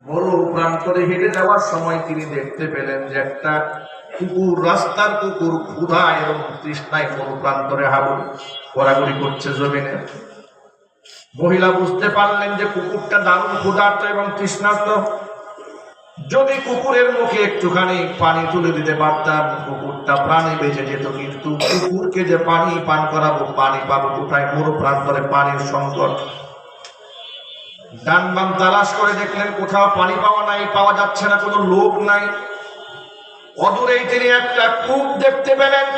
মরু প্রান্তরে হেঁটে যাওয়ার সময় তিনি দেখতে পেলেন যে একটা কুকুর, রাস্তার কুকুর ক্ষুধায় এবং তৃষ্ণায় মরু প্রান্তরে হাবুড় ঘোরাঘুরি করছে জমিনে। মহিলা বুঝতে পারলেন যে কুকুরটা দারুণ ক্ষুধার্ত এবং তৃষ্ণার্ত। যদি কুকুরের মুখে একটুখানি পানি তুলে দিতে পারতাম, কুকুরটা প্রাণে বেঁচে যেত। কিন্তু কুকুরকে যে পানি পান করাবো, পানি পাবো কোথায়? মরু প্রান্তরে পানির সংকট। ডান বাম তালাশ করে দেখলেন কোথাও পানি পাওয়া যাচ্ছে না, কোনো লোক নাই। অদূরেই তিনি একটা কূপ দেখতে পেলেন।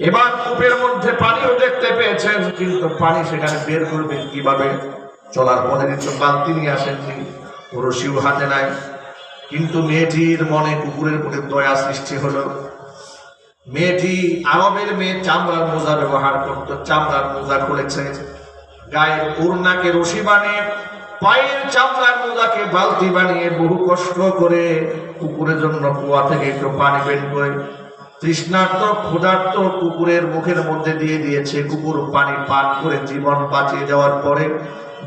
এবার কূপের মধ্যে পানিও দেখতে পেয়েছেন, কিন্তু পানি সেখানে বের করবেন কিভাবে? চলার পথে তো বালতি নিয়ে আসেননি, রশিও হাতে নাই। কিন্তু মেয়েটির মনে কুকুরের প্রতি দয়া সৃষ্টি হলো। মেয়েটি আরবের মেয়ে, চামড়ার মোজা ব্যবহার করতো। চামড়ার মোজা খুলেছে, গায়ের ওড়নাকে রশি বানিয়ে, পায়ের চামড়ার মোজাকে বালতি বানিয়ে বহু কষ্ট করে কুকুরের জন্য কুয়া থেকে একটু পানি বের করে তৃষ্ণার্ত ক্ষুধার্ত কুকুরের মুখের মধ্যে দিয়ে দিয়েছে। কুকুর পানি পান করে জীবন বাঁচিয়ে যাওয়ার পরে,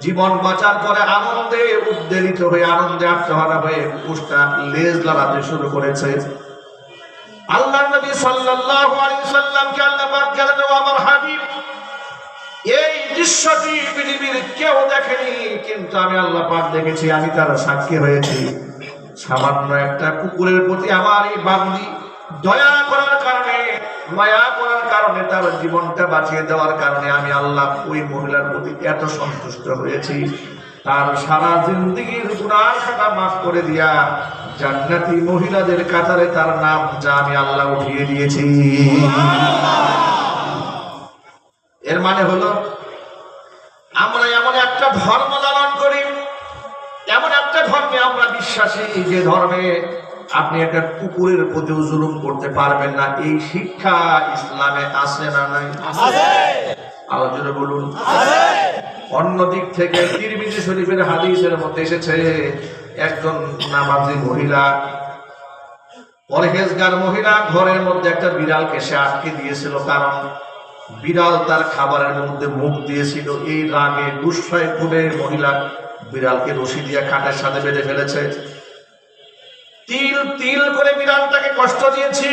জীবন বাঁচার পরে আনন্দে উদ্বেলিত হয়ে, আনন্দে আত্মহারা হয়ে কুকুরটা লেজ লাড়াতে শুরু করেছে। আল্লাহর নবী সাল্লাল্লাহু আলাইহি সাল্লামকে আল্লাহ পাক জানালেন, ও আমার হাবিব, এই দৃশ্যটি পৃথিবীর কেউ দেখেনি, কিন্তু আমি আল্লাহ পাক দেখেছি, আমি তার সাক্ষী হয়েছি। সামান্য একটা কুকুরের প্রতি আমার এই বান্দি দয়া করার কারণে, মায়া করার কারণে, তার জীবনটা বাঁচিয়ে দেওয়ার কারণে আমি আল্লাহ ওই মহিলার প্রতি এত সন্তুষ্ট হয়েছি। তার সারা জিন্দেগীর গুনাহ খাতা মাফ করে দিয়া জান্নাতি মহিলাদের কাতারে তার নাম যা আমি আল্লাহ উঠিয়ে দিয়েছি। এর মানে হলো আমরা এমন একটা ধর্ম লালন করি, এমন একটা ধর্মে আমরা বিশ্বাসী, যে ধর্মে আপনি একটা কুকুরের প্রতি জুলুম করতে পারবেন না। এই শিক্ষা ইসলামে আছে না নাই? আলোচনা বলুন। অন্যদিক থেকে তিরমিজি শরীফের হাদিসের মধ্যে এসেছে, একজন নামাজি মহিলা, পরহেজগার মহিলা, ঘরের মধ্যে একটা বিড়ালকে সে আটকে দিয়েছিল। কারণ বিড়াল তার খাবারের মধ্যে মুখ দিয়েছিল। এই রাগে গুসায় করে মহিলা বিড়ালকে রশি দিয়ে খাটের সাথে বেঁধে ফেলেছে। তিল তিল করে বিড়ালটাকে কষ্ট দিয়েছি।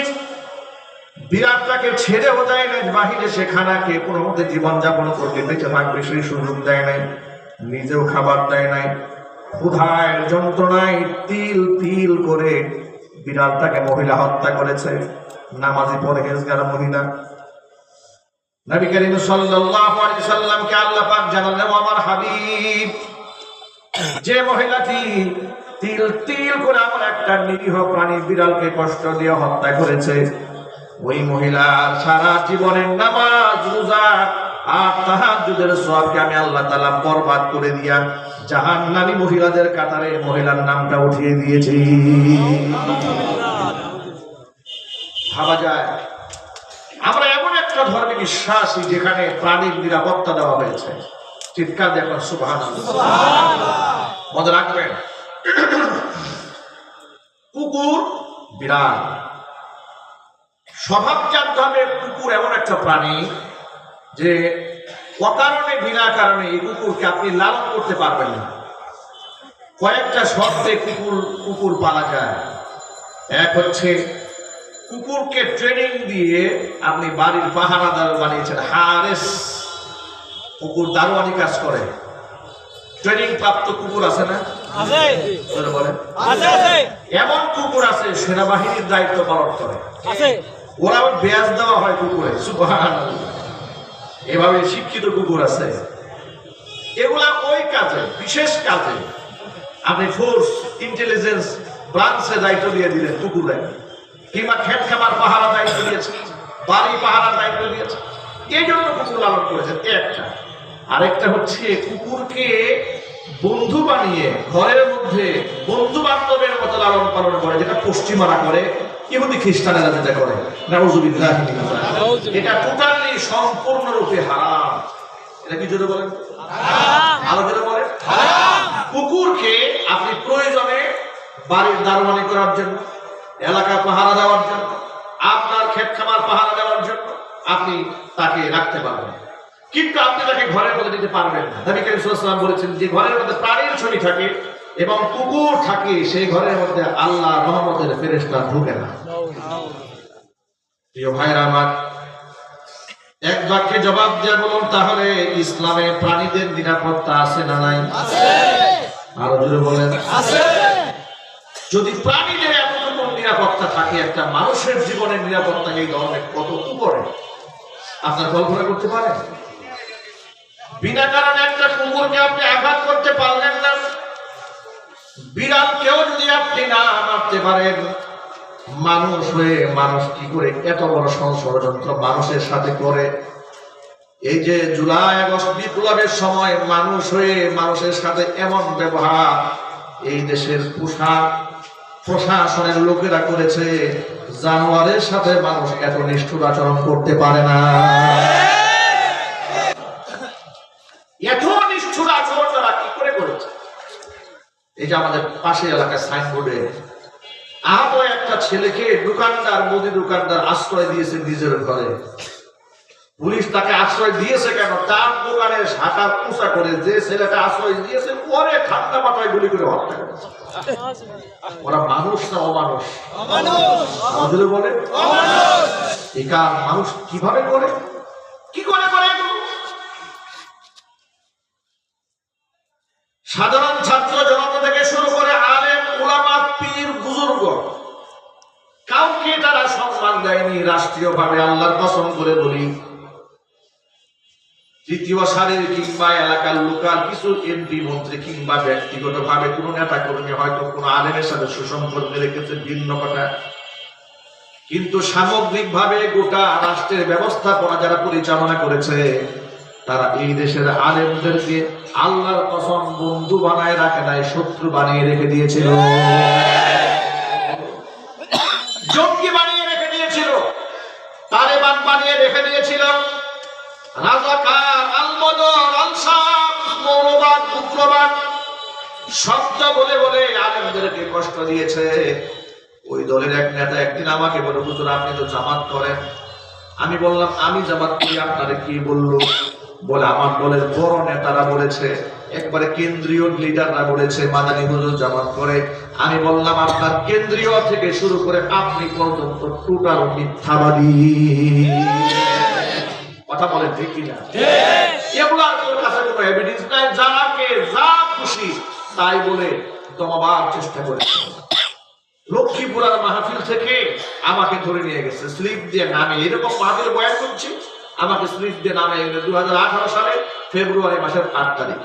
বিড়ালটাকে ছেড়েও দেয় নাই বাহিরে, সে খানাকে কোনো মতে জীবনযাপন করবে, বেঁচে থাকবে সেই সুযোগ দেয় নাই, নিজেও খাবার দেয় নাই। ক্ষুধায় যন্ত্রণায় তিল তিল করে বিড়ালটাকে মহিলা হত্যা করেছে। নামাজি পরহেজগার মহিলা। নবী করিম সাল্লাল্লাহু আলাইহি সাল্লামকে আল্লাহ পাক জানালেন, ও আমার হাবিব, যে মহিলাটি তিল তিল করে আমার একটা নিরীহ প্রাণী বিড়ালকে কষ্ট দিয়ে হত্যা করেছে, ওই মহিলার সারা জীবনের নামাজ, রোজা আর তাহাজ্জুদের সওয়াবকে আমি আল্লাহ তাআলা বরবাদ করে দিয়া জাহান্নামী মহিলাদের কাতারে মহিলার নামটা উঠিয়ে দিয়েছি। ভাবা যায় আমরা এমন একটা ধর্মে বিশ্বাসী যেখানে প্রাণীর নিরাপত্তা দেওয়া হয়েছে। চিৎকার দেখুন সুবহানাল্লাহ। মনে রাখবেন, কুকুর, বিড়াল স্বভাবজাতভাবে কুকুর এমন একটা প্রাণী যে অকারণে বিনা কারণে এই কুকুরকে আপনি লালন করতে পারবেন না। কয়েকটা শর্তে কুকুর পালা যায়। এক হচ্ছে, কুকুরকে ট্রেনিং দিয়ে আপনি বাড়ির পাহারাদার বানিয়েছেন, হারেস। কুকুর দারোয়ানি কাজ করে, ট্রেনিং প্রাপ্ত কুকুর আছে না? এমন কুকুর আছে সেনাবাহিনীর দায়িত্ব পালন করে, ওরা ব্যাজ দেওয়া হয় কুকুরে। সুবহানাল্লাহ। এভাবে শিক্ষিত কুকুর আছে। এগুলা ওই কাজে, বিশেষ কাজে আপনি ফোর্স, ইন্টেলিজেন্স ব্রাঞ্চে দায়িত্ব দিয়ে দিলেন কুকুরে, কিংবা খেত খামার পাহারা দায়িত্ব দিয়েছে, বাড়ি পাহারার দায়িত্ব দিয়েছে, এই জন্য কুকুর লালন করেছেন। একটা আরেকটা হচ্ছে, কুকুরকে বন্ধু বানিয়ে ঘরের মধ্যে বন্ধু বান্ধবের মতো লালন পালন করে, যেটা পশ্চিমারা করে, ইহুদি খ্রিস্টানেরা যেটা করে। নাউযুবিল্লাহ। এটা টোটালি সম্পূর্ণরূপে হারাম। এটা কি জোরে বলেন? আরো জোরে বলেন। কুকুরকে আপনি প্রয়োজনে বাড়ির দারোয়ানি করার জন্য, এলাকা পাহারা দেওয়ার জন্য, আপনার ক্ষেত খামার পাহারা দেওয়ার জন্য আপনি তাকে রাখতে পারবেন, কিন্তু আপনি তাকে ঘরের মধ্যে নিতে পারবেন না। নবী করিম সাল্লাল্লাহু আলাইহি ওয়াসাল্লাম বলেছেন, যে ঘরের মধ্যে প্রাণীর ছবি থাকে এবং কুকুর থাকে, সেই ঘরের মধ্যে আল্লাহ রহমতের ফেরেশতা ঢুকে না। প্রিয় ভাইরা আমার, এক বাক্যে জবাব দিয়ে বলুন, তাহলে ইসলামে প্রাণীদের নিরাপত্তা আছে না নাই? আরো জোরে বলেন। যদি প্রাণীদের এতটুকু নিরাপত্তা থাকে, একটা মানুষের জীবনের নিরাপত্তা এই ধরনের কত উপরে আপনার কল্পনা করতে পারেন? বিনা কারণে একটা কুকুরকে আপনি আঘাত করতে পারলেন না, বিড়ালকেও যদি আপনি না মারতে পারেন, মানুষ হয়ে মানুষ কি করে এত বড় ষড়যন্ত্র মানুষের সাথে করে? এই যে জুলাই আগস্ট বিপ্লবের সময় মানুষ হয়ে মানুষের সাথে এমন ব্যবহার এই দেশের প্রশাসনের লোকেরা করেছে, জানোয়ারের সাথে মানুষ এত নিষ্ঠুর আচরণ করতে পারে না। এত নিষ্ঠুর আচরণ তারা কি করে করেছে? এই যে আমাদের পাশের এলাকায় সাইনবোর্ডে আহত একটা ছেলেকে মুদি দোকানদার আশ্রয় দিয়েছে নিজের ঘরে। পুলিশ তাকে আশ্রয় দিয়েছে কেন? তার দোকানের শাখা উঁচা করে যে ছেলেটা আশ্রয় দিয়েছে পরে ঠান্ডা মাথায় গুলি করে হত্যা করেছে। ওরা মানুষ না অমানুষ? বলে এটা মানুষ কিভাবে করে, কি করে করে? সাধারণ ছাত্র জনতা থেকে শুরু করে আলেম উলামা পীর বুজুর্গ কাউকে তারা সম্মান দেয়নি। রাষ্ট্রীয়ভাবে আল্লাহর কসম করে বলি, তৃতীয় সারির কিংবা এলাকার লোকাল কিছু এমপি মন্ত্রী কিংবা ব্যক্তিগতভাবে কোন নেতা কর্মী হয়তো কোন আলেমের সাথে সুসম্পর্ক রেখেছে ভিন্ন কথা, কিন্তু সামগ্রিকভাবে গোটা রাষ্ট্রের ব্যবস্থাপনা যারা পরিচালনা করেছে তারা এই দেশের আলেমদেরকে আল্লাহর কসম বন্ধু বানায় রাখে নাই, শত্রু বানিয়ে রেখে দিয়েছিল, জঙ্গি বানিয়ে রেখে দিয়েছিল, তালেবান বানিয়ে রেখে দিয়েছিল, রাজাকার, আলমদর, আলসাম, মৌলবাদ, উগ্রবাদ শব্দ বলে বলে আলেমদেরকে কষ্ট দিয়েছে। ওই দলের এক নেতা একদিন আমাকে বলে, হুজুর আপনি তো জামাত করেন। আমি বললাম আমি জামাত করি, আপনারে কি বললো? বলে আমার দলের বড় নেতারা বলেছে, একবারে কেন্দ্রীয় লিডাররা বলেছে মাদানী হুজুর জামাত করে। আমি বললাম আপনার কেন্দ্রীয় থেকে শুরু করে আপনি পর্যন্ত টোটাল মিথ্যাবাদী। কথা বলেন ঠিক কিনা? এগুলার তোর কাছে কোনো এভিডেন্স নাই, যাকে যা খুশি তাই বলে দমাবার চেষ্টা করেছে। লক্ষ্মীপুরার মাহফিল থেকে আমাকে ধরে নিয়ে গেছে স্লিপ দিয়ে নামে, এরকম মাহফিল বয়ান করছি, আমাকে স্লিপ দিয়ে নামে 2018 সালে ফেব্রুয়ারি মাসের 8 তারিখ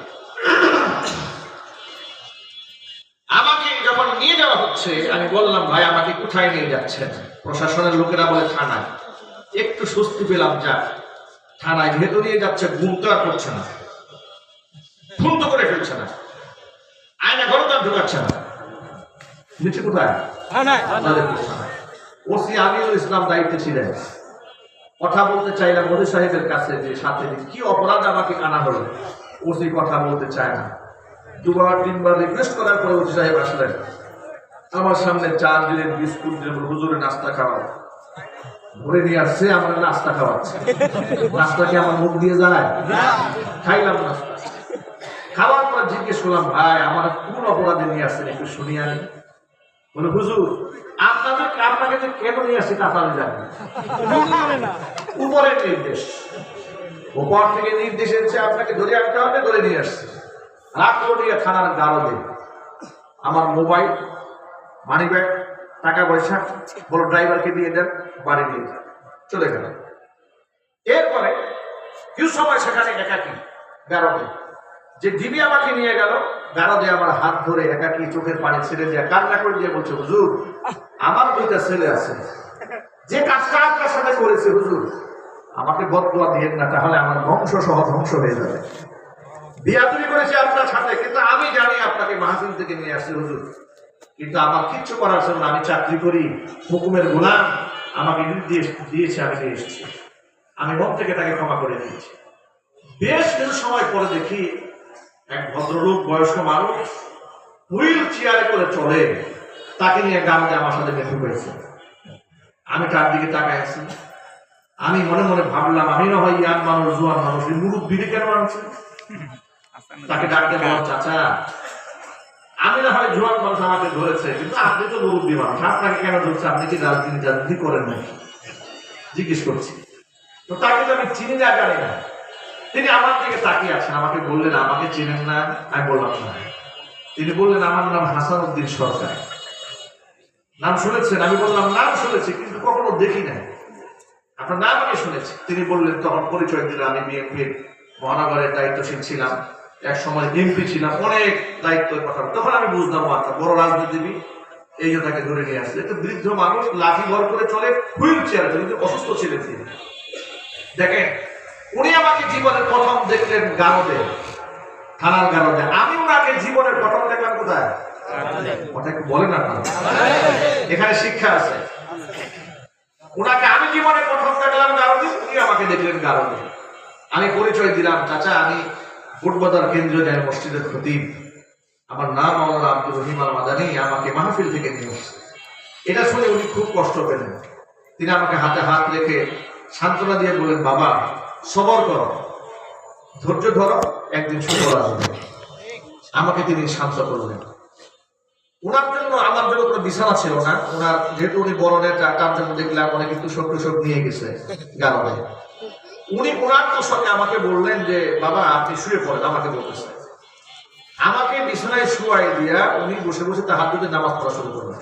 আমাকে যখন নিয়ে যাওয়া হচ্ছে, আমি বললাম ভাই আমাকে কোথায় নিয়ে যাচ্ছেন? প্রশাসনের লোকেরা বলে থানায়। একটু স্বস্তি পেলাম, যা থানায় যেহেতু নিয়ে যাচ্ছে গুম তো আর করছে না, খুন তো করে ফেলছে না, আয়না ঘরে তো আর ঢুকাচ্ছে না। নিচে কোথায়? ওসি আমিনুল ইসলাম দায়িত্বে ছিলেন। কথা বলতে চাইলাম মোদি সাহেবের কাছে যে সাথে কি অপরাধ আমাকে আনা হলো, ওসি কথা বলতে চায় না। 2-3বার রিকোয়েস্ট করার পরে ওসি সাহেব আসলেন, আমার সামনে চা দিলেন, বিস্কুট দিলেন, হুজুরে নাস্তা খাওয়াও। ধরে নিয়ে আসছে, আমরা নাস্তা খাওয়াচ্ছে। নাস্তা কি আমার মুখ দিয়ে যায়? খাইলাম নাস্তা। খাওয়ার পর জিজ্ঞেস করলাম, ভাই আমার কোন অপরাধে নিয়ে আসছেন একটু শুনিয়ে আনি। বলে হুজুর আপনাকে যে কেন নিয়ে আসছি তা আমি জানি না, উপরের নির্দেশ, উপর থেকে নির্দেশ এসেছে আপনাকে ধরে আনতে হবে, ধরে নিয়ে আসছে। রাখলো নিয়ে থানার গারদে আমার মোবাইল, মানি ব্যাগ, টাকা পয়সা, বলো ড্রাইভারকে দিয়ে দেন, বাড়ি নিয়ে যান, চলে গেল। এরপরে কিছু সময় সেখানে একাকি গারদে যে দিবি আমাকে নিয়ে গেল, গারদে আমার হাত ধরে একাকি চোখের পানি ছেড়ে দিয়ে কান্না করে দিয়ে বলছে, হুজুর আমার 2টা ছেলে আছে, যে কাজটা আপনার সাথে করেছে হুজুর আমাকে বদদুয়া দিয়েন না, তাহলে আমার বংশ সহ ধ্বংস হয়ে যাবে। বিয়াদুরি করেছে আপনার সাথে, কিন্তু আমি জানি আপনাকে মাহফিল থেকে নিয়ে আসছে হুজুর, কিন্তু আমার কিচ্ছু করার ছিল না, আমি চাকরি করি, হুকুমের গোলাম, আমাকে নির্দেশ দিয়েছে, আমি নিয়ে এসেছি। আমি মন থেকে তাকে ক্ষমা করে দিয়েছি। বেশ কিছু সময় পরে দেখি এক ভদ্রলোক বয়স্ক মানুষ হুইল চেয়ারে করে চলে, তাকে নিয়ে গামে আমার সাথে বেঁধে হয়েছে। আমি তার দিকে তাকায় আছি, আমি মনে মনে ভাবলাম আমি না হয় ইয়াং মানুষ, জোয়ান মানুষ, মুরব্বীরে কেন আনছে? তাকে ডাকতে বলো, চাচা আমি না হয় জোয়ান মানুষ, আমাকে ধরেছে, কিন্তু আপনি তো মুরব্বী মানুষ, আপনাকে কেন ধরছে? আপনি কি রাজনীতি করেন নাকি জিজ্ঞেস করছি। তো তাকে তো আমি চিনি না, জানি না। তিনি আমার দিকে তাকিয়ে আছেন, আমাকে বললেন আমাকে চিনেন না? আমি বললাম না। তিনি বললেন আমার নাম হাসান উদ্দিন সরকার। নাম শুনেছেন? আমি বললাম নাম শুনেছি, কিন্তু কখনো দেখি না। আপনার নাম আমি শুনেছি। তিনি বললেন, তখন পরিচয় দিলেন, আমি বিএনপির মহানগরের দায়িত্বশীল ছিলাম, এক সময় এমপি ছিলাম, অনেক দায়িত্বের কথা। তখন আমি বুঝলাম একটা বড় রাজনীতিবিদ, এই জন্য তাকে ধরে নিয়ে আসছে। একটা বৃদ্ধ মানুষ, লাঠি ভর করে চলে, হুইল চেয়ার, কিন্তু অসুস্থ ছিলেন তিনি। দেখেন, উনি আমাকে জীবনের প্রথম দেখলেন গারদে, থানার গারদে। আমি ওনাকে জীবনের প্রথম দেখলাম কোথায়? কথা একটু বলেন না, এখানে শিক্ষা আছে। ওনাকে আমি জীবনে প্রথম দেখলাম গারদে, উনি আমাকে দেখলেন গারদে। আমি পরিচয় দিলাম, চাচা আমি ফুটবাজার কেন্দ্রীয় জামে মসজিদের খতিব, আমার নাম মাওলানা আব্দুর রহিম আল মাদানী, আমাকে মাহফিল থেকে নিয়ে আসছে। এটা শুনে উনি খুব কষ্ট পেলেন। তিনি আমাকে হাতে হাত রেখে সান্ত্বনা দিয়ে বলেন, বাবা সবর করো, ধৈর্য ধরো, একদিন সুফল আসবে। আমাকে তিনি শান্ত করলেন। ওনার জন্য আমার জন্য কোনো বিছানা ছিল না। ওনার যেহেতু উনি বড় নেতা, তার জন্য দেখলাম অনেক কিন্তু সব নিয়ে গেছে গারদে। উনি ওনার সঙ্গে আমাকে বললেন যে বাবা আপনি শুয়ে পড়েন, আমাকে বলতেছে। আমাকে বিছানায় শুয়াই দিয়া উনি বসে বসে তার হাত ধরে নামাজ পড়া শুরু করলেন।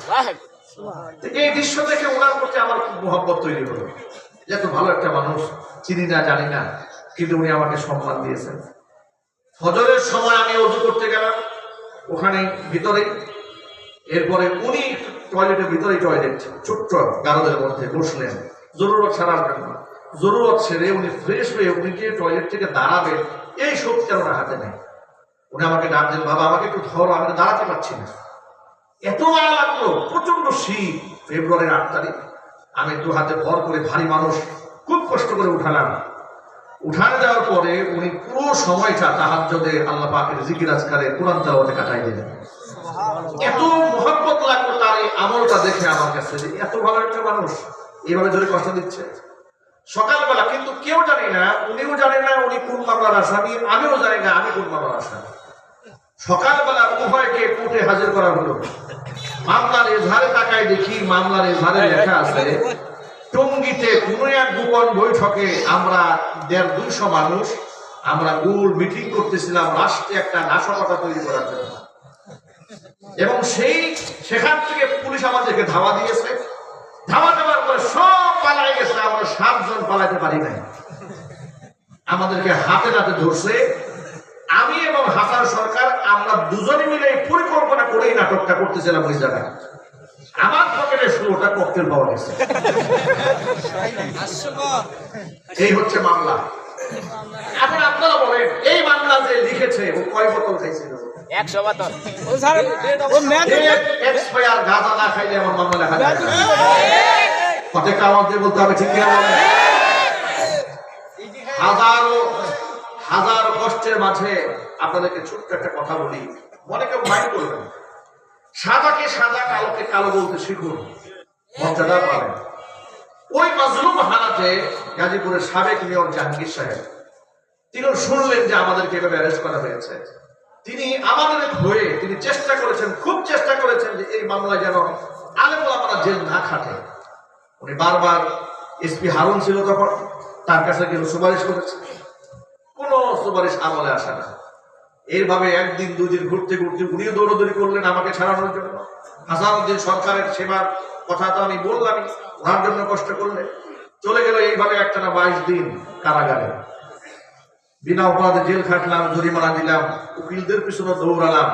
এই দৃশ্য দেখে ওনার প্রতি আমার খুব মহব্বত তৈরি হলো। এত ভালো একটা মানুষ, চিনি না জানি না, কিন্তু উনি আমাকে সম্মান দিয়েছেন। ফজরের সময় আমি ওযু করতে গেলাম ওখানে ভিতরে। এরপরে উনি টয়লেটের ভিতরে, টয়লেট ছোট্ট গারদের মধ্যে বসলেন জরুরত ছাড়ার জন্য। জরুরত ছেড়ে উনি ফ্রেশ হয়ে উনি যে টয়লেট থেকে দাঁড়াবেন, এই শক্তি ওনার হাতে নেই। উনি আমাকে ডাক দেন, বাবা আমাকে একটু ধরো, আমি দাঁড়াতে পারছি না। এত মায়া লাগলো, প্রচন্ড শীত, ফেব্রুয়ারির 8 তারিখ। আমি একটু হাতে ভর করে, ভারী মানুষ, খুব কষ্ট করে উঠালাম। উঠানে যাওয়ার পরে উনি পুরো সময়টা তাহাজ্জুদে আল্লাহ পাকের জিকির আজকারে কোরআন তেলাওয়াতে কাটাই দিলেন। এত মহব্বত লাগলো তার এই আমলটা দেখে আমার কাছে, এত ভালো একটা মানুষ এইভাবে ধরে কষ্ট দিচ্ছে। সকালবেলা কিন্তু কেউ জানি না, উনিও জানে না উনি কোন মামলার আসামি, আমিও জানি না আমি কোন মামলার আসামি। সকালবেলা উভয়কে কোর্টে হাজির করা হলো। মামলার এজাহারে তাকায় দেখি, মামলার এজাহারে লেখা আছে টঙ্গীতে কোন এক গোপন বৈঠকে আমরা 150-200 মানুষ আমরা গোল মিটিং করতেছিলাম রাষ্ট্রে একটা নাশকতা তৈরি করার জন্য। এবং সেখান থেকে পুলিশ আমাদেরকে ধাওয়া দিয়েছে। ধাওয়া দেওয়ার পরে সব পালাই গেছে, আমরা 7 জন পালাইতে পারি নাই। আমাদেরকে হাতে নাতে ধরছে। আমি এবং হাসান সরকার আমরা দুজনে মিলে পরিকল্পনা করে এই নাটকটা করতেছিলাম ওই জায়গায়। আমার পকেটে 16টা ককটেল পাওয়া গেছে। এই হচ্ছে মামলা। এখন আপনারা বলেন, এই মামলা যে লিখেছে ও কয় বোতল খাইছিল? 100 বোতল। এক্সপায়ার গাঁজা না খাইলে আমার মামলা লেখা যায় না। প্রত্যেকটা আওয়াজ দিয়ে বলতে হবে, ঠিক কিনা বলেন? হাজারো কষ্টের মাঝে আপনাদেরকে ছোট্ট একটা কথা বলি, মনে কেউ মাইন্ড করবেন। সাদাকে সাদা, কালোকে কালো বলতে শিখুন, মর্যাদা পাবেন। ওই মাজলুম হানাতে গাজীপুরের সাবেক মেয়র জাহাঙ্গীর সাহেব, তিনি শুনলেন যে আমাদেরকে এভাবে অ্যারেস্ট করা হয়েছে। তিনি আমাদের হয়ে তিনি চেষ্টা করেছেন, খুব চেষ্টা করেছেন যে এই মামলায় যেন আলেম ওলামারা জেল না খাটে। উনি বারবার এসপি হারুন ছিল তখন, তার কাছে গিয়ে সুপারিশ করেছে, কোনো সুপারিশ আমলে আসে না। এইভাবে একদিন দুদিন ঘুরতে ঘুরতে উনিও দৌড়দৌড়ি করলেন আমাকে ছাড়ানোর জন্য। হাসান উদ্দিন সরকারের সেবার কথা তো আমি বললামই, ওনার জন্য কষ্ট করলে চলে গেল। এইভাবে একটানা 22 দিন কারাগারে, বিনা অপরাধে জেল খাটলাম, জরিমানা দিলাম, উকিলদের পিছনে দৌড়ালাম।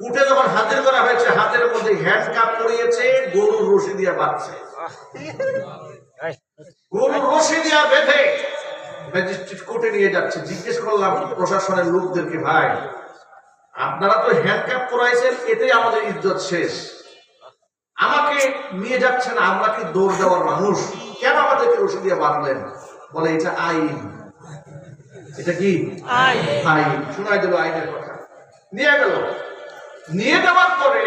উঠে যখন হাজির করা হয়েছে, হাতের মধ্যে হ্যান্ডকাপ পরিয়েছে, গরুর রশি দিয়ে বাঁধছে। গরুর রশি দিয়ে বেঁধে ম্যাজিস্ট্রেট কোর্টে নিয়ে যাচ্ছে। জিজ্ঞেস করলাম প্রশাসনের লোকদেরকে, ভাই আপনারা তো হ্যান্ডকাপ পরাইছেন, এতেই আমাদের ইজ্জত শেষ, আমাকে নিয়ে যাচ্ছেন, আমরা কি দৌড় দেওয়ার মানুষ, কেন আমাদেরকে রশি দিয়ে বাঁধলেন? বলে এটা আইন। এটা কি আইন? শোনাই দিল আইনের কথা। নিয়ে গেল, নিয়ে যাওয়ার পরে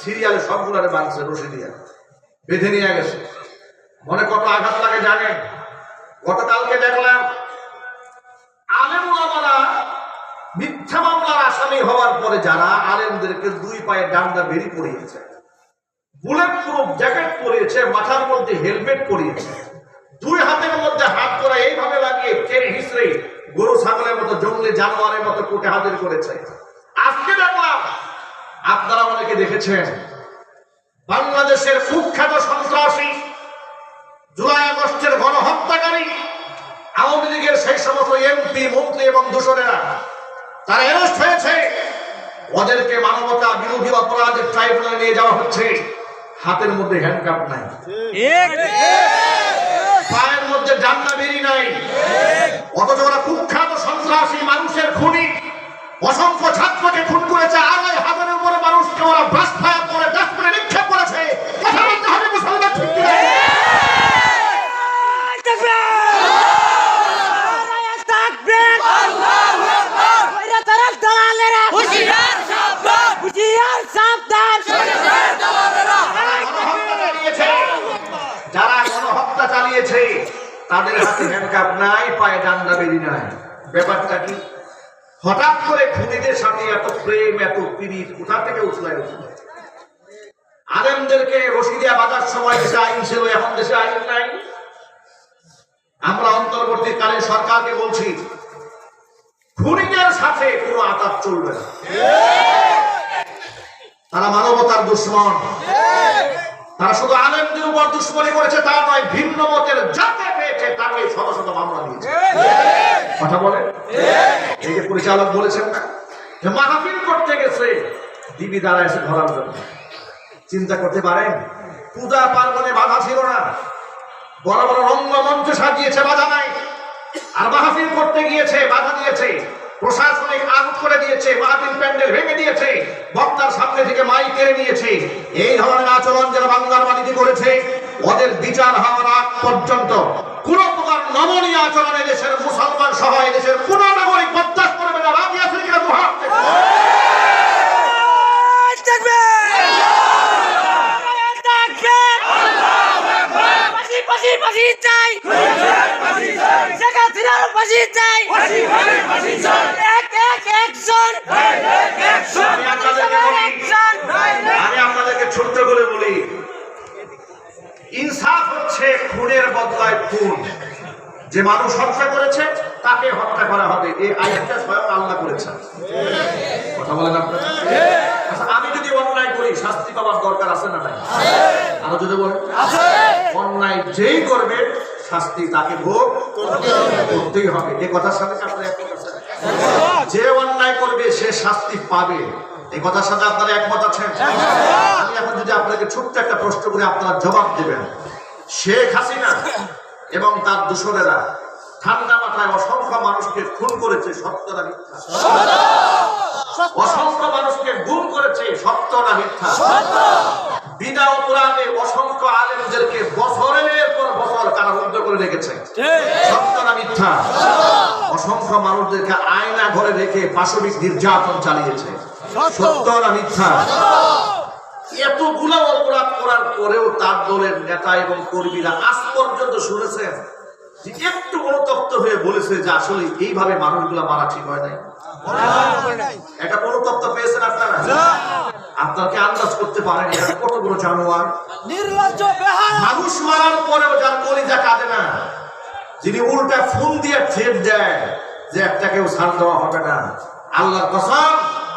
সিরিয়ালে সবগুলারে বাঁধছে রশি দিয়ে, বেঁধে নিয়ে গেছে। মনে কত আঘাত লাগে জানেন? গতকালকে দেখলাম আলেম ওলামারা মিথ্যা মামলার আসামি হওয়ার পরে যারা আলেমদেরকে দুই পায়ে ডান্ডা বেরি পরিয়েছে, বুলেট প্রুফ জ্যাকেট পরিয়েছে, মাথার মধ্যে হেলমেট পরিয়েছে, দুই হাতের মধ্যে হাত করা এইভাবে লাগিয়ে টেনে হিসড়ে গরু ছাগলের মতো জঙ্গলি জানোয়ারের মতো কোটে হাজির করেছে। আজকে দেখলাম আপনারা অনেকে দেখেছেন বাংলাদেশের কুখ্যাত সন্ত্রাসী জুলাই আগস্টের গণহত্যাকারী আওয়ামী লীগের সেই সমস্ত এমপি মন্ত্রী এবং দূষণেরা তারা অ্যারেস্ট হয়েছে। ওদেরকে মানবতা বিরোধী অপরাধের ট্রাইব্যুনালে নিয়ে যাওয়া হচ্ছে। হাতের মধ্যে হ্যান্ডকাপ নাই, পায়ের মধ্যে ডান্ডা বেরি নাই, অথচ ওরা কুখ্যাত সন্ত্রাসী, মানুষের খুনি, অসংখ্য ছাত্রকে খুন করেছে। 2,500 উপরে মানুষকে ওরা ব্রাশ ফায়ার করে ডাস্টবিনে নিক্ষেপ করেছে। কথা বলতে হবে মুসলমান, ঠিক কি না? যারা গণহত্যা চালিয়েছে তাদের হাতে হ্যান্ডকাপ নাই, পায়ে ডান্ডা বেরি নাই। ব্যাপারটা কি? হঠাৎ করে খুনিদের সাথে এত প্রেম, এত পীড়িত কোথা থেকে উঠলায়? আলেমদেরকে রশি দিয়া বাজার সময় দেশে আইন ছিল, এখন দেশে আইন নাই। আমরা অন্তর্বর্তীকালীন সরকারকে বলছি, খুনিদের সাথে কোনো আতাত চলবে না। তারা মানবতার দুশ্মন। তারা শুধু আলেমদের উপর দুশ্মনী করেছে তা নয়, ভিন্ন মতের যাকে পেয়েছে তাকে শত শত মামলা দিয়েছে। কথা বলে এই যে পরিচালক বলেছেন না যে মাহফিল করতে গেছে দিবি দ্বারা এসে ধরার জন্য। চিন্তা করতে পারেন, পূজা পার্বণে বাধা ছিল না, বড় বড় রঙ্গমঞ্চ সাজিয়েছে, বাধা নাই। আর মাহফিল করতে গিয়েছে, বাধা দিয়েছে, প্রশাসনিক আউট করে দিয়েছে, মাহফিল প্যান্ডেল ভেঙে দিয়েছে, বক্তার সামনে থেকে মাইক কেড়ে নিয়েছে। এই ধরনের আচরণ যারা বাংলার মাটিতে করেছে, ওদের বিচার হওয়ার আগ পর্যন্ত কোন প্রকার নমনীয় আচরণে দেশের মুসলমান সহ দেশের কোন নাগরিক বরদাস্ত করবে না। রাজি আছেন কিনা? দুহাত আমি আপনাদেরকে ছোট্ট করে বলি, ইনসাফ হচ্ছে খুনের বদলায় খুন। যে মানুষ হত্যা করেছে তাকে হত্যা করা হবে, এই আয়াতটা স্বয়ং আল্লাহ করেছেন। কথা বলেন আপনারা? আচ্ছা, আমি যদি অন্যায় করি শাস্তি পাওয়ার দরকার আছে না নাই? আরো যদি বলেন, অন্যায় যেই করবে শাস্তি তাকে ভোগ করতেই হবে। এই কথার সাথে আপনারা একমত আছেন? যে অন্যায় করবে সে শাস্তি পাবে, এই কথার সাথে আপনারা একমত আছেন? আমি এখন যদি আপনাকে ছোট্ট একটা প্রশ্ন করে আপনারা জবাব দেবেন, শেখ হাসিনা এবং তার দূষণেরা ঠান্ডা মাথায় অসংখ্য মানুষকে খুন করেছে, সত্য না মিথ্যা? অসংখ্য মানুষকে গুম করেছে, সত্য না মিথ্যা? বিনা অপরাধে অসংখ্য আলেমদেরকে বছরের পর বছর কারারুদ্ধ করে রেখেছে, সত্য না মিথ্যা? অসংখ্য মানুষদেরকে আয়না ঘরে রেখে পাশবিক নির্যাতন চালিয়েছে, সত্য না মিথ্যা? এতগুলো অপরাধ করার পরেও তার দলের নেতা এবং কর্মীরা আজ পর্যন্ত শুনেছেন যে একটু অনুতপ্ত হয়ে বলেছে যে আসলে এইভাবে মানুষগুলা মারা ঠিক হয় নাই। এটা অনুতপ্ত পেয়েছেন আপনারা? আপনারা কি আন্দাজ করতে পারেন এটা কত বড় জানোয়ার? নির্লজ্জ বেহায়া। মানুষ মারার পরেও যার কলিজা কাঁদে না, যিনি উল্টা ফোন দিয়ে ঠেট দেয় যে একটা কেউ ছাড় দেওয়া হবে না, আল্লাহর কসম,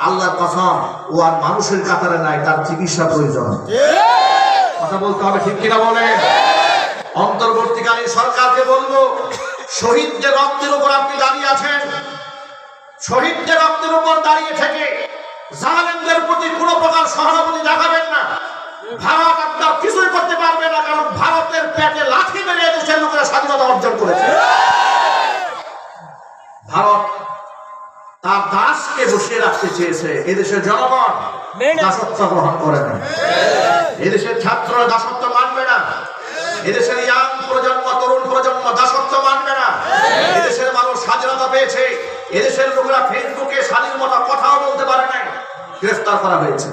আল্লাহর কসম, ও আর মানুষের কাতারে নাই, তার চিকিৎসা প্রয়োজন। কথা বলতে হবে, ঠিক কিনা বলে? অন্তর্বর্তীকালীন সরকারকে বলবো, শহীদদের রক্তের উপর আপনি দাঁড়িয়ে আছেন, শহীদদের রক্তের উপর দাঁড়িয়ে থেকে জালেমদের প্রতি কোনো প্রকার সহানুভূতি দেখাবেন না। ভারত আপনার কিছুই করতে পারবে না, কারণ ভারতের পেটে লাথি মেরে দেশের লোকেরা স্বাধীনতা অর্জন করেছে। ভারত তার দাসকে বসিয়ে রাখতে চেয়েছে, এদেশের জনগণ দাসত্ব গ্রহণ করে না, এদেশের ছাত্ররা দাসত্ব মানবে না, এদেশের ইয়াং প্রজন্ম, তরুণ প্রজন্ম দাসত্ব মানবে না। এদেশের মানুষ স্বাধীনতা পেয়েছে, এদেশের লোকেরা ফেসবুকে স্বাধীন মতো কথাও বলতে পারে নাই, গ্রেফতার করা হয়েছে।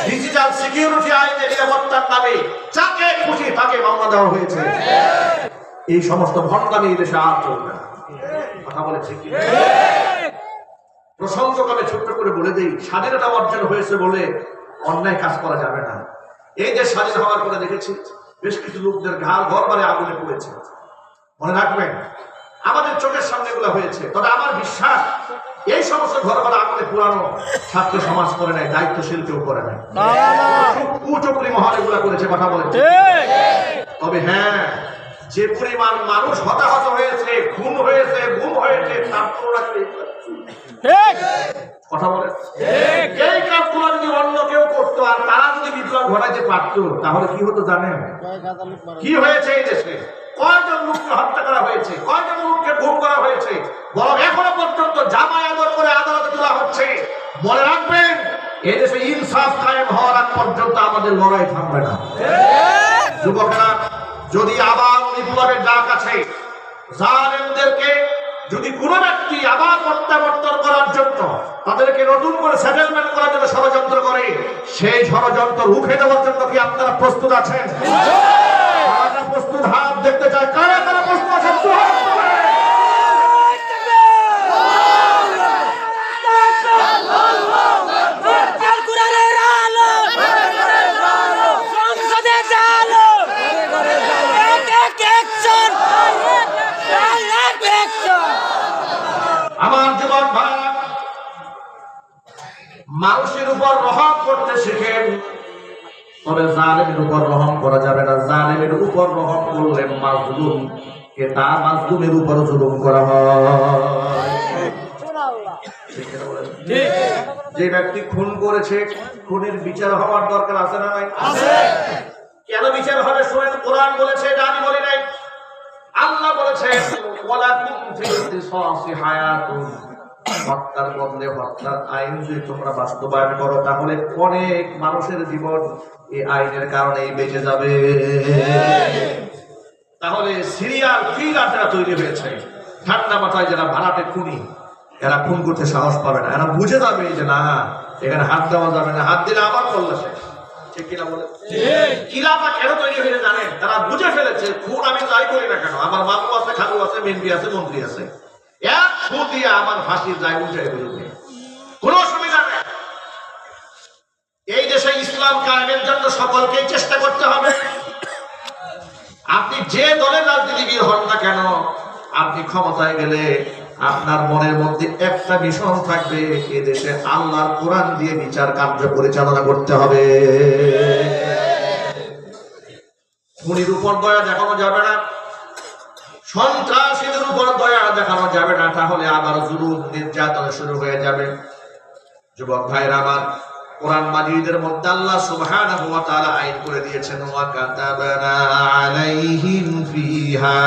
ডিজিটাল সিকিউরিটি আইনে নিরাপত্তার নামে যাকে খুশি তাকে মামলা দেওয়া হয়েছে। এই সমস্ত ভণ্ডামি দেশে আর চলবে না। কথা বলে ঠিক। প্রসঙ্গক্রমে ছোট্ট করে বলে দিই, স্বাধীনতা অর্জন হয়েছে বলে অন্যায় কাজ করা যাবে না। এই দেশ স্বাধীন হওয়ার পরে দেখেছি বেশ কিছু লোকদের ঘর বাড়ি আগুনে পড়েছে। মনে রাখবেন, আমাদের চোখের সামনে এগুলো হয়েছে। তবে আমার বিশ্বাস এই সমস্ত ঘর বাড়ি আগুনে পুরানো ছাত্র সমাজ করে নাই, দায়িত্বশীল কেউ করে নাই, কুচক্রী মহল এগুলা করেছে। কথা বলে। তবে হ্যাঁ, যে পরিমাণ মানুষ হতাহত হয়েছে, খুন হয়েছে, গুম হয়েছে, তার তুলনা কথা বলে। এই কাজগুলো যদি অন্য কেউ করতো আর তারা যদি বিপ্লব ঘটাইতে পারতো, তাহলে কি হতো জানেন? কি হয়েছে এই দেশে? কয়জন লোককে হত্যা করা হয়েছে, কয়জন লোককে গুম করা হয়েছে, বরং এখনো পর্যন্ত জামাই আদর করে আদালতে তোলা হচ্ছে। মনে রাখবেন, এই দেশে ইনসাফ কায়েম হওয়ার আগ পর্যন্ত আমাদের লড়াই থামবে না। যুবকেরা, যদি আবার বিপ্লবের ডাক আছে, জালেমদেরকে যদি কোন ব্যক্তি আবার প্রত্যাবর্তন করার জন্য, তাদেরকে নতুন করে সেটেলমেন্ট করার জন্য ষড়যন্ত্র করে, সেই ষড়যন্ত্র রুখে দেওয়ার জন্য কি আপনারা প্রস্তুত আছেন? কারা প্রস্তুত? হাত দেখতে চায়। কারা কারা প্রস্তুত আছেন? আমার যুবক ভাইরা, মানুষের উপর রহম করতে শিখেন, তবে জালেমের উপর রহম করা যাবে না। জালেমের উপর রহম করলে মাজলুম কে তার মাজলুমের উপর জুলুম করা হয়। যে ব্যক্তি খুন করেছে, খুনের বিচার হওয়ার দরকার আছে না নাই? কেন বিচার হবে শুনেন। কোরআন বলেছে, এটা আমি বলি নাই, আল্লাহ বলেছে, ওয়ালাকুম ফিল কিসাসি হায়াতুন। হত্যার বদলে হত্যার আইন যদি তোমরা বাস্তবায়ন করো, তাহলে অনেক মানুষের জীবন এই আইনের কারণেই বেঁচে যাবে। তাহলে সিরিয়াল কিলার যারা তৈরি হয়েছে, ঠান্ডা মাথায় যারা ভাড়াটে খুনি, এরা খুন করতে সাহস পাবে না। এরা বুঝে যাবে যে না, এখানে হাত দেওয়া যাবে না, হাত দিলে আবার করলে শেষ। ঠিক কিনা বলে? কিলাটা কেন তৈরি হয়েছে জানেন? তারা বুঝে ফেলেছে, খুন আমি যাই করি না কেন, আমার মামু আছে, খালু আছে, মেম্বি আছে, মন্ত্রী আছে, এক খুন দিয়ে আমার ফাঁসির যায় উঠে ফেলবে, কোন অসুবিধা নেই। এই দেশে ইসলাম কায়েমের জন্য সকলকেই চেষ্টা করতে হবে। আপনি যে দলের রাজনীতিবিদ হন না কেন, আপনি ক্ষমতায় গেলে আপনার মনের মধ্যে একটা মিশন থাকবে, এ দেশে আল্লাহর কোরআন দিয়ে বিচার কার্য পরিচালনা করতে হবে। খুনির উপর দয়া দেখানো যাবে না, সন্ত্রাসীদের উপর দয়া দেখানো যাবে না, তাহলে আবার জুলুম নির্যাতন শুরু হয়ে যাবে। যুবক ভাইরা আমার, কোরআন মাজিদের মধ্যে আল্লাহ সুবহানাহু ওয়া তাআলা আইন করে দিয়েছেন, ওয়া কাতাবানা আলাইহিম ফিহা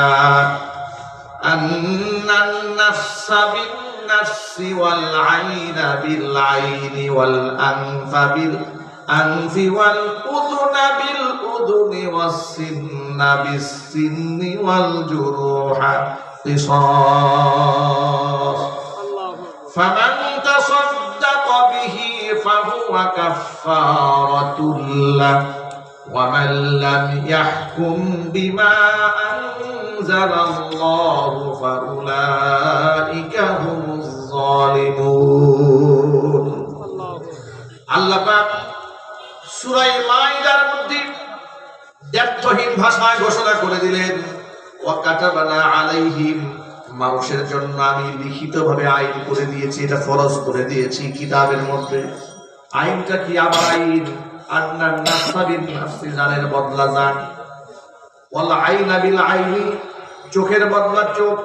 আন্নান নাফসা বিন নাফসি ওয়াল আইনা বিল আইনি ওয়াল আনফা বিল আনফি ওয়াল উযুনা বিল উযুনি ওয়াস সিন্না বিস সিন্নি ওয়াল জুরুহা কিসাস ফামান তাসাদ্দাকা বিহি ফাহুয়া কাফফারাতুল লাহু ওয়া মান লাম ইয়াহকুম বিমা আনজালাল্লাহু ফাউলাইকা হুমুজ যালিমুন। আল্লাহ পাক সূরা মাইদার মধ্যে দ্ব্যর্থহীন ভাষায় ঘোষণা করে দিলেন, ওয়া কাতাবানা আলাইহিম, মানুষের জন্য আমি লিখিতভাবে আইন করে দিয়েছি, এটা ফরজ করে দিয়েছি কিতাবের মধ্যে। আইনটা কি? আবার আইন, আন্নান নাফসা বিন নাফসি, জানের বদলা জান, ওয়াল আইনা বিল আইনি, চোখের বদলা চোখ,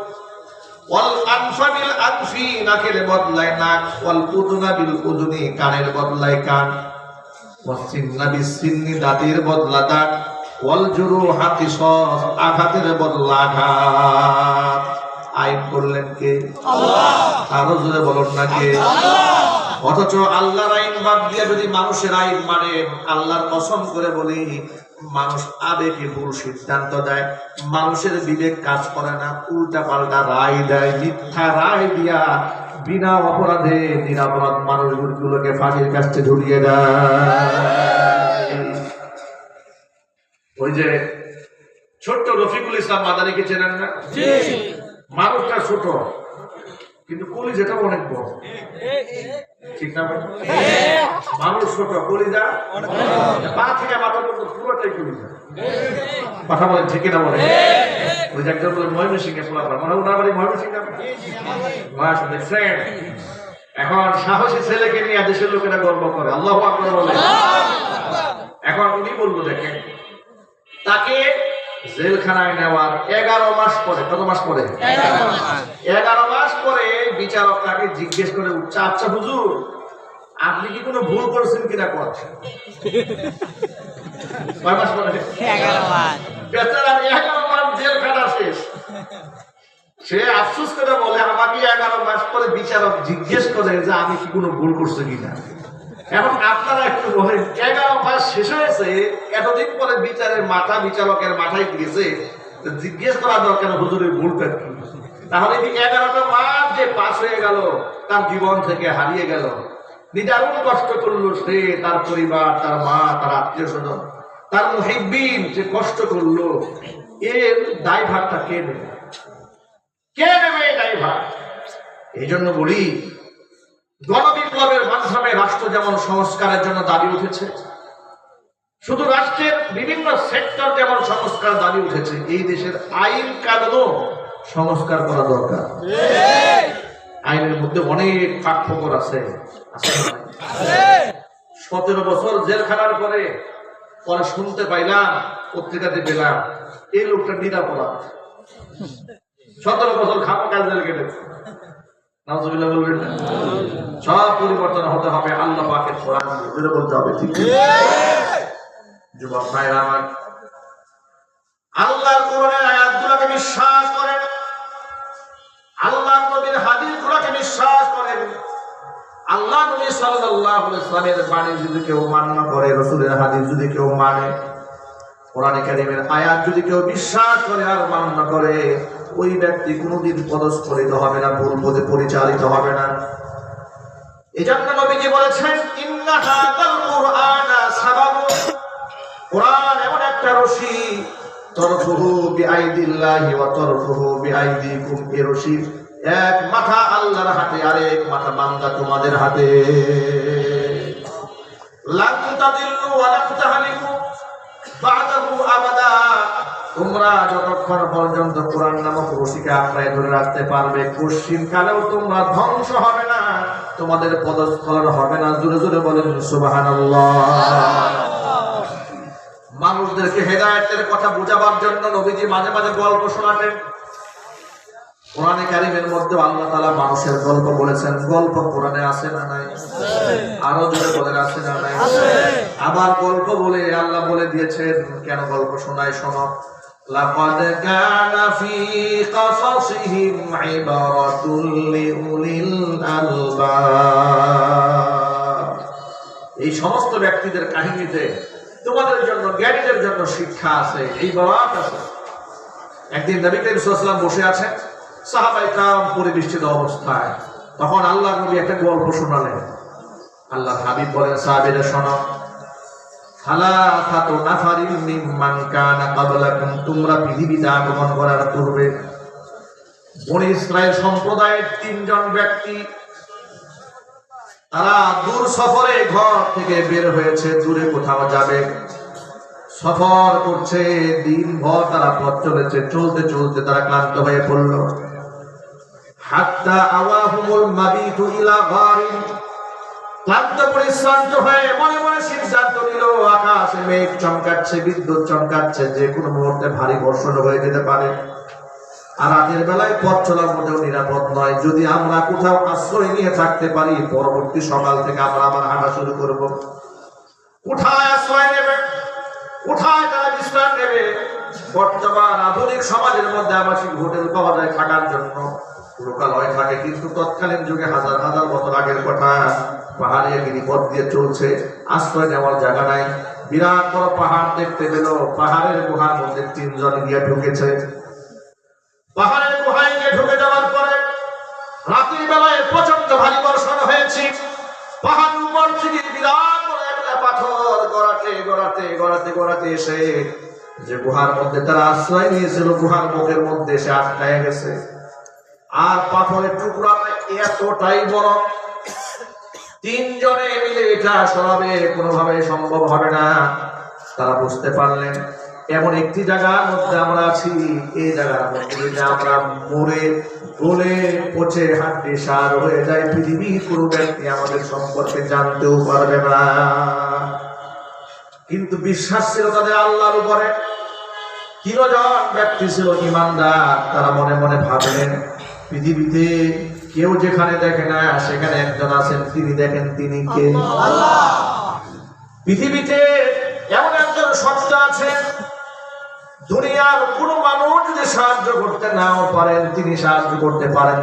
ওয়াল আনফা বিল আনফি, নাকের বদলায় নাক, ওয়াল উযুনা বিল উযুনি, কানের বদলায় কান, ওয়াস সিন্না বিস সিন্নি, দাঁতের বদলা দাঁত, ওয়াল জুরুহা কিসাস, আঘাতের বদলা আঘাত। আইন করলেন কে? আল্লাহ। আরো জোরে বলুন না কে? আল্লাহ। অথচ আল্লাহর আইন বাদ দিয়ে যদি মানুষের আইন মানে, আল্লাহর কসম করে বলি, মানুষ আবেগে ভুল সিদ্ধান্ত দেয়, মানুষের বিবেক কাজ করে না, উল্টা পাল্টা রায় দেয়, মিথ্যা রায় দিয়া বিনা অপরাধে নিরাপরাধ মানুষগুলোকে ফাঁসির কাছে ঝুলিয়ে দেয়। ওই যে ছোট্ট রফিকুল ইসলাম মাদানিকে চেনেন না? মানুষটা ছোট, কিন্তু কলিজাটা অনেক বড়, ঠিক না ভাই? মানুষ ছোট, কলিজা পা থেকে মাথা পর্যন্ত পুরোটাই কলিজা। কথা বলেন ঠিক না বলে? ওই যে একজন বলে ময়মনসিংহে পোলাপান, মনে হয় ওনার বাড়ি ময়মনসিংহে। দেখছেন, এখন সাহসী ছেলেকে নিয়ে দেশের লোকেরা গর্ব করে, আল্লাহু আকবার বলে। এখন উনি বলবো, দেখেন তাকে জেলখানায় নেওয়ার 11 মাস পরে, কত মাস পরে? 11 মাস পরে বিচারক তাকে জিজ্ঞেস করে উঠছে, আচ্ছা হুজুর আপনি কি কোনো ভুল করেছেন কিনা করছেন? কয় মাস পরে? 11 মাস। বেচারা 11 মাস জেলখানা শেষ। সে আফসোস করে বলে, আমাকে 11 মাস পরে বিচারক জিজ্ঞেস করে যে আমি কি কোনো ভুল করছি কিনা। এখন আপনারা একটু বলেন, 11 মাস শেষ হয়েছে, এতদিন পরে বিচারের মাথা বিচারকের মাথায় দিয়েছে, জিজ্ঞেস করা দরকার হুজুরের ভুলটা কি? তাহলে 11টা মাস যে পাস হয়ে গেল তার জীবন থেকে হারিয়ে গেল, নিদারুণ কষ্ট করলো সে, তার পরিবার, তার মা, তার আত্মীয় স্বজন, তার মুহিব্বিন যে কষ্ট করলো, এর দায়ভারটা কে নেবে? কে নেবে এই দায়ভার? এই জন্য বলি, গণবিপ্লবের মাধ্যমে রাষ্ট্র যেমন সংস্কারের জন্য দাবি উঠেছে, শুধু রাষ্ট্রের বিভিন্ন সেক্টর যেমন সংস্কার দাবি উঠেছে, এই দেশের আইন কানুনও সংস্কার করা দরকার। আইনের মধ্যে অনেক ফাঁকফোকর আছে। 17 বছর জেলখানার পরে শুনতে পাইলাম, পত্রিকাতে পেলাম, এই লোকটা নিরাপরাধ, 17 বছর খামখা জেল কেটেছে। নাউজুবিল্লাহ বলবেন না? সব পরিবর্তন হতে হবে আল্লাহ পাকের কোরআন দিয়ে, বলতে হবে, ঠিক? যুবক ভাইরা আমার, আল্লাহর কোরআনের আয়াতগুলোকে বিশ্বাস করেন, আল্লাহর নবীর হাদিসগুলোকে বিশ্বাস করেন। আল্লাহ নবী সাল্লাল্লাহু আলাইহি ওয়াসাল্লামের বাণী যদি কেউ মান্য করে, রাসূলের হাদিস যদি কেউ মানে, কোরআনে কারীমের আয়াত যদি কেউ বিশ্বাস করে আর মান্য করে, ওই ব্যক্তি কোনোদিন পদস্খলিত হবে না, ভুল পথে পরিচালিত হবে না। এজন্য নবীজি বলেছেন, ইন্না হাযাল কুরআনা সাবাবুন, কোরআন এমন একটা রশি, তরফুহু বিআইদিল্লাহি ওয়া তরফুহু বিআইদিকুম, এই রশি এক মাথা আল্লাহর হাতে, আর এক মাথা বান্দা তোমাদের হাতে। লান তাদিল্লু ওয়া লান তাহলিকু বা'দাহু আবাদা, তোমরা যতক্ষণ পর্যন্ত কোরআন নামক রশিকে আঁকড়ায় ধরে রাখতে পারবে, পশ্চিম কালেও তোমরা ধ্বংস হবে না, তোমাদের পদস্খলন হবে না। জোরে জোরে বলেন সুবহানাল্লাহ। মানুষদেরকে হেদায়েতের কথা বোঝাবার জন্য নবীজি মাঝে মাঝে গল্প শোনাতেন। কোরআনে কারীমের মধ্যে আল্লাহ তাআলা মানুষের গল্প বলেছেন। গল্প কোরআনে আছে না নাই? আরো জোরে বলেন, আছে না নাই? আবার গল্প বলে আল্লাহ বলে দিয়েছেন, কেন গল্প শোনায়? শোনো, লাকাদ কানা ফি কাসাসিহিম ইবারাতুল লিউলিল আলবাব, এই সমস্ত ব্যক্তিদের কাহিনীতে তোমাদের জন্য, জ্ঞানীদের জন্য শিক্ষা আছে, ইবারাত আছে। একদিন নবী করিম সাল্লাল্লাহু আলাইহি ওয়াসাল্লাম বসে আছেন, সাহাবায়ে কেরাম পরিবেষ্টিত অবস্থায়, তখন আল্লাহর নবী একটা গল্প শোনালেন। আল্লাহর হাবিব বলেন, সাহাবীরা শোনো, সালাসাতু নাফারিন মিম্মান কানা ক্বাবলাকুম, তোমরা পৃথিবীতে আগমন করার পূর্বে বনী ইসরাইল সম্প্রদায়ের 3 জন ব্যক্তি, তারা দূর সফরে ঘর থেকে বের হয়েছে, দূরে কোথাও যাবে, সফর করছে, দিনভর তারা পথ চলেছে, চলতে চলতে তারা ক্লান্ত হয়ে পড়ল। হাত্তা আওয়াহুমুল মাবিতু ইলা গারিন, ক্লান্ত পরিশ্রান্ত হয়ে মনে মনে সিদ্ধান্ত নিল, আকাশে মেঘ চমকাচ্ছে, বিদ্যুৎ চমকাচ্ছে, যে কোনো মুহূর্তে ভারী বর্ষণ হয়ে যেতে পারে, আর রাতের বেলায় পথ চলার মধ্যেও নিরাপদ নয়। যদি আমরা কোথাও আশ্রয় নিয়ে থাকতে পারি, পরবর্তী সকাল থেকে আমরা আবার হাঁটা শুরু করব। কোথায় আশ্রয় নেবে, কোথায় তারা বিশ্রাম নেবে? বর্তমান আধুনিক সমাজের মধ্যে আবাসিক হোটেল পাওয়া যায় থাকার জন্য, লোকালয় থাকে, কিন্তু তৎকালীন যুগে হাজার হাজার বছর আগের কথা, পাহাড়ে গিরিপথ দিয়ে চলছে, আশ্রয় নেওয়ার জায়গা নাই। বিরাট বড় পাহাড় দেখতে পেল, পাহাড়ের গুহার মধ্যে 3 জন গিয়ে ঢুকেছে। পাহাড়ের গুহায় গিয়ে ঢুকে যাওয়ার পরে রাতের বেলায় প্রচন্ড ভারী বর্ষণ হয়েছে। পাহাড়ের উপর থেকে বিরাট বড় একটা পাথর গড়াতে গড়াতে গড়াতে গড়াতে এসে যে গুহার মধ্যে তারা আশ্রয় নিয়েছিল, গুহার মুখের মধ্যে এসে আটকায় গেছে। আর পাথরের টুকরা এতটাই বড়, তিনজনে মিলে এটা সরাবে কোনোভাবে সম্ভব হবে না। তারা বুঝতে পারলেন এমন একটি জায়গার মধ্যে আমরা আছি, এই জায়গার মধ্যে যদি আমরা মরে গলে পচে হাড্ডি সার হয়ে যায়, পৃথিবীর কোনো ব্যক্তি আমাদের সম্পর্কে জানতেও পারবে না। কিন্তু বিশ্বাস ছিল তাদের আল্লাহর উপরে। 3 জন ব্যক্তি ছিল ঈমানদার। তারা মনে মনে ভাবলেন পৃথিবীতে কেউ যেখানে দেখে না সেখানে একজন আছেন, তিনি দেখেন, তিনি কে? আল্লাহ। পৃথিবীতে এমন একজন সত্তা আছেন, দুনিয়ার কোনো মানুষ যদি সাহায্য করতে নাও পারেন, তিনি সাহায্য করতে পারেন।